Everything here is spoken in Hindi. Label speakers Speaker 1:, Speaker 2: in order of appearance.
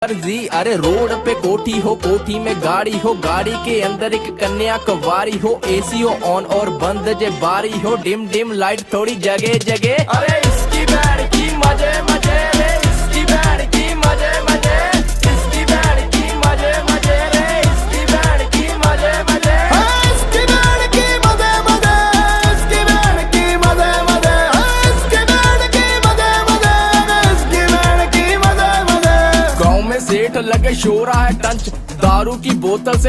Speaker 1: जी अरे रोड पे कोठी हो, कोठी में गाड़ी हो, गाड़ी के अंदर एक कन्या कवारी हो, एसी हो ऑन और बंद जे बारी हो, डिम डिम लाइट थोड़ी जगह जगह। अरे इसकी बैंड की मजे मजे रे, इसकी बैंड की मजे मजे, इसकी बैंड की मजे मजे रे, इसकी बैंड की मजे मजे,
Speaker 2: इसकी बैंड की मजे मजे, इसकी बैंड की मजे मजे, इसकी बैंड की मजे मजे, इसकी बैंड की मजे मजे।
Speaker 1: गाँव में सेठ लगे शोरा है टंच, दारू की बोतल से